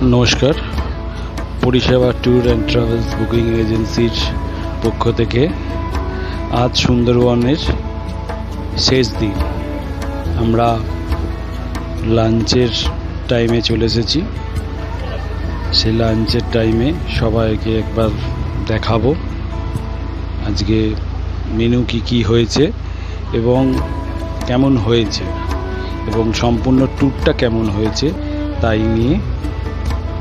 নমস্কার, পরিষেবা tour and travels booking এজেন্সির পক্ষ থেকে আজ সুন্দরবনের শেষ দিন। আমরা লাঞ্চের টাইমে চলে এসেছি। সেই লাঞ্চের টাইমে সবাইকে একবার দেখাবো আজকে মেনু কি হয়েছে এবং কেমন হয়েছে এবং সম্পূর্ণ ট্যুরটা কেমন হয়েছে তাই নিয়ে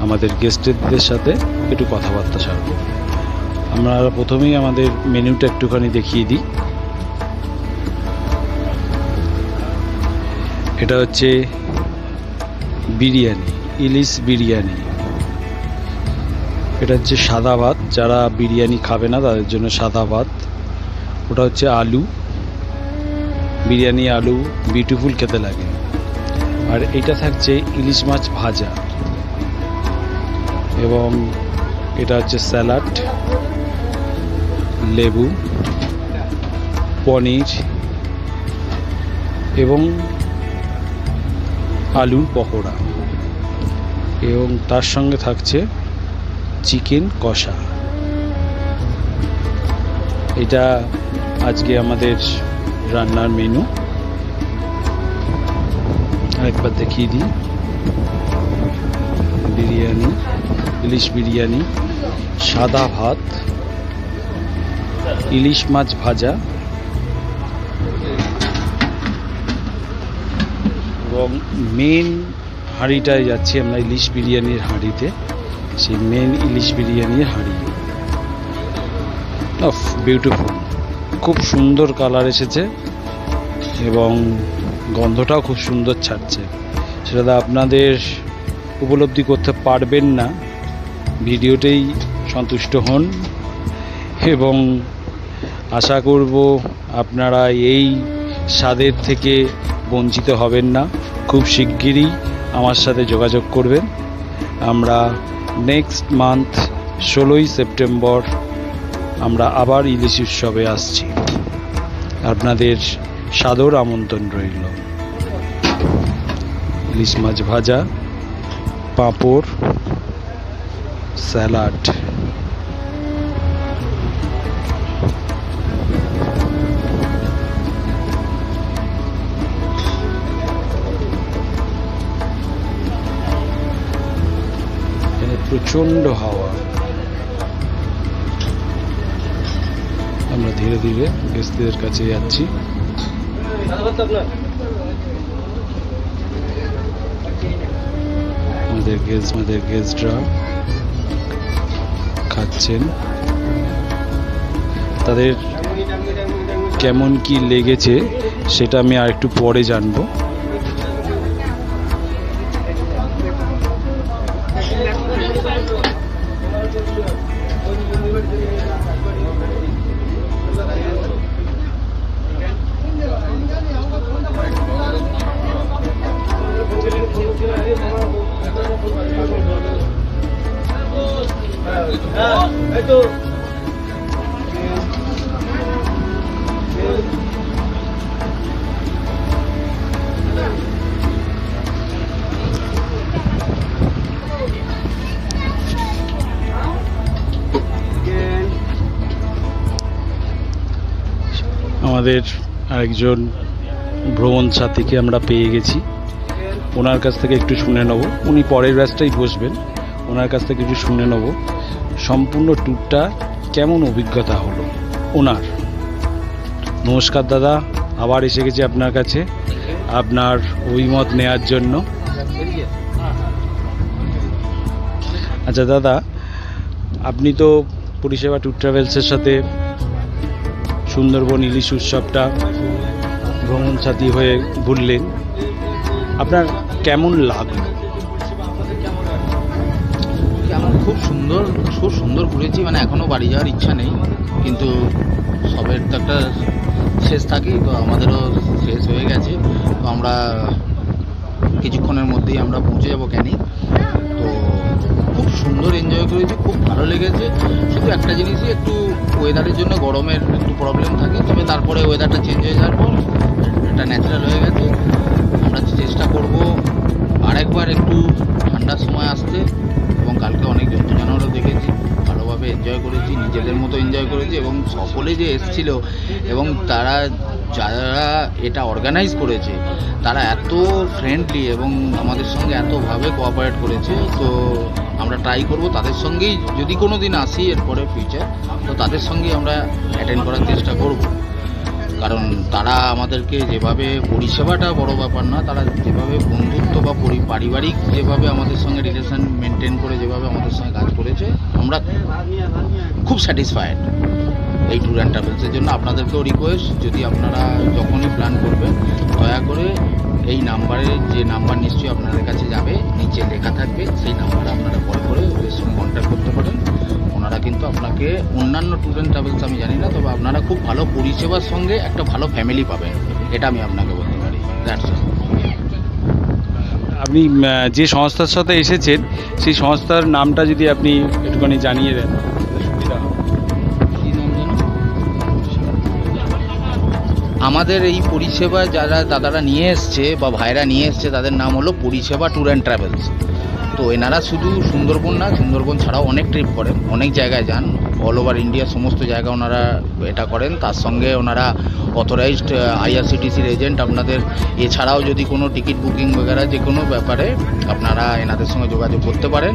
আমাদের গেস্টদের সাথে একটু কথাবার্তা সারবো। আমরা প্রথমেই আমাদের মেনুটা একটুখানি দেখিয়ে দিই। এটা হচ্ছে বিরিয়ানি, ইলিশ বিরিয়ানি। এটা হচ্ছে সাদা ভাত, যারা বিরিয়ানি খাবে না তাদের জন্য সাদা ভাত। ওটা হচ্ছে আলু বিরিয়ানি, আলু বিউটিফুল খেতে লাগে। আর এটা থাকছে ইলিশ মাছ ভাজা এবং এটা হচ্ছে স্যালাড, লেবু, পনির এবং আলুর পকোড়া এবং তার সঙ্গে থাকছে চিকেন কষা। এটা আজকে আমাদের রান্নার মেনু। আরেকবার দেখিয়ে দিই। বিরিয়ানি, ইলিশ বিরিয়ানি, সাদা ভাত, ইলিশ মাছ ভাজা এবং মেন হাঁড়িটায় যাচ্ছি আমরা ইলিশ বিরিয়ানির হাঁড়িতে। সেই মেন ইলিশ বিরিয়ানির হাঁড়ি অফ বিউটিফুল, খুব সুন্দর কালার এসেছে এবং গন্ধটাও খুব সুন্দর ছাড়ছে। সেটা আপনাদের উপলব্ধি করতে পারবেন না, ভিডিওতেই সন্তুষ্ট হন এবং আশা করব আপনারা এই স্বাদের থেকে বঞ্চিত হবেন না। খুব শিগগিরই আমার সাথে যোগাযোগ করবেন। আমরা নেক্সট মান্থ 16ই সেপ্টেম্বর আমরা আবার ইলিশ উৎসবে আসছি। আপনাদের সাদর আমন্ত্রণ রইল। ইলিশ মাছ ভাজা, পাঁপড়, স্যালাড, প্রচন্ড হাওয়া। আমরা ধীরে ধীরে গেস্টদের কাছে যাচ্ছি। আমাদের গেস্টরা খাচ্ছেন। তাদের কেমন কি লেগেছে সেটা আমি আর একটু পরে জানবো। আমাদের আরেকজন ভ্রমণ সাথীকে আমরা পেয়ে গেছি। ওনার কাছ থেকে একটু শুনে নেব, উনি পরের ব্যাচটাই বসবেন। ওনার কাছ থেকে একটু শুনে নেব সম্পূর্ণ ট্যুরটা কেমন অভিজ্ঞতা হলো ওনার। নমস্কার দাদা, আবার এসে গেছি আপনার কাছে আপনার অভিমত নেওয়ার জন্য। আচ্ছা দাদা, আপনি তো পরিষেবা ট্যুর ট্রাভেলসের সাথে সুন্দরবন ইলিশ উৎসবটা ভ্রমণ সাথী হয়ে ঘুরলেন, আপনার কেমন লাগলো? খুব সুন্দর ঘুরেছি। মানে এখনও বাড়ি যাওয়ার ইচ্ছা নেই, কিন্তু সবের তো একটা শেষ থাকি, তো আমাদেরও শেষ হয়ে গেছে। তো আমরা কিছুক্ষণের মধ্যেই আমরা পৌঁছে যাবো ক্যানিং। তো খুব সুন্দর এনজয় করেছি, খুব ভালো লেগেছে। শুধু একটা জিনিসই একটু ওয়েদারের জন্য গরমের একটু প্রবলেম থাকে, তবে তারপরে ওয়েদারটা চেঞ্জ হয়ে যাওয়ার পর এটা ন্যাচারাল হয়ে গেছে। আমরা চেষ্টা করব আরেকবার একটু ঠান্ডার সময় আসতে, যে এসছিল এবং তারা যারা এটা অর্গানাইজ করেছে তারা এত ফ্রেন্ডলি এবং আমাদের সঙ্গে এতভাবে কোঅপারেট করেছে। তো আমরা ট্রাই করব তাদের সঙ্গেই, যদি কোনো দিন আসি এরপরে ফিউচার, তো তাদের সঙ্গেই আমরা অ্যাটেন্ড করার চেষ্টা করব। কারণ তারা আমাদেরকে যেভাবে, পরিষেবাটা বড় ব্যাপার না, তারা যেভাবে বন্ধুত্ব বা পারিবারিক যেভাবে আমাদের সঙ্গে রিলেশন মেনটেন করে যেভাবে আমাদের সঙ্গে কাজ করেছে, আমরা খুব স্যাটিসফাইড এই ট্যুর অ্যান্ড ট্রাভেলসের জন্য। আপনাদেরকেও রিকোয়েস্ট, যদি আপনারা যখনই প্ল্যান করবেন দয়া করে এই নাম্বারে, যে নাম্বার নিশ্চয়ই আপনাদের কাছে যাবে, নিচে লেখা থাকবে, সেই নাম্বারে আপনারা কল করে ওদের সঙ্গে কন্ট্যাক্ট করতে পারেন। ওনারা কিন্তু আপনাকে, অন্যান্য ট্যুর অ্যান্ড ট্রাভেলস আমি জানি না, তবে আপনারা খুব ভালো পরিষেবার সঙ্গে একটা ভালো ফ্যামিলি পাবেন, এটা আমি আপনাকে বলতে পারি। That's all. আপনি যে সংস্থার সাথে এসেছেন সেই সংস্থার নামটা যদি আপনি একটুখানি জানিয়ে দেন তাহলে সুবিধা হবে। আমাদের এই পরিষেবা যারা দাদারা নিয়ে এসছে বা ভাইরা নিয়ে এসছে, তাদের নাম হলো পরিষেবা ট্যুর অ্যান্ড ট্রাভেলস। তো এনারা শুধু সুন্দরবন না, সুন্দরবন ছাড়াও অনেক ট্রিপ করেন, অনেক জায়গায় যান, অল ওভার ইন্ডিয়ার সমস্ত জায়গা ওনারা এটা করেন। তার সঙ্গে ওনারা অথরাইজড আইআরসিটিসির এজেন্ট। আপনাদের এছাড়াও যদি কোনো টিকিট বুকিং বগেরা যে কোনো ব্যাপারে আপনারা এনাদের সঙ্গে যোগাযোগ করতে পারেন।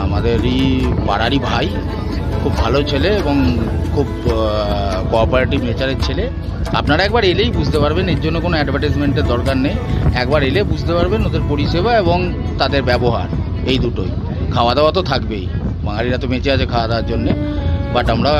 আমাদেরই পাড়ারই ভাই, খুব ভালো ছেলে এবং খুব কোঅপারেটিভ নেচারের ছেলে। আপনারা একবার এলেই বুঝতে পারবেন, এর জন্য কোনো অ্যাডভার্টাইজমেন্টের দরকার নেই। একবার এলে বুঝতে পারবেন ওদের পরিষেবা এবং তাদের ব্যবহার, এই দুটোই। খাওয়া দাওয়া তো থাকবেই, বাঙালিরা তো বেঁচে আছে খাওয়া দাওয়ার জন্যে, বাট আমরাও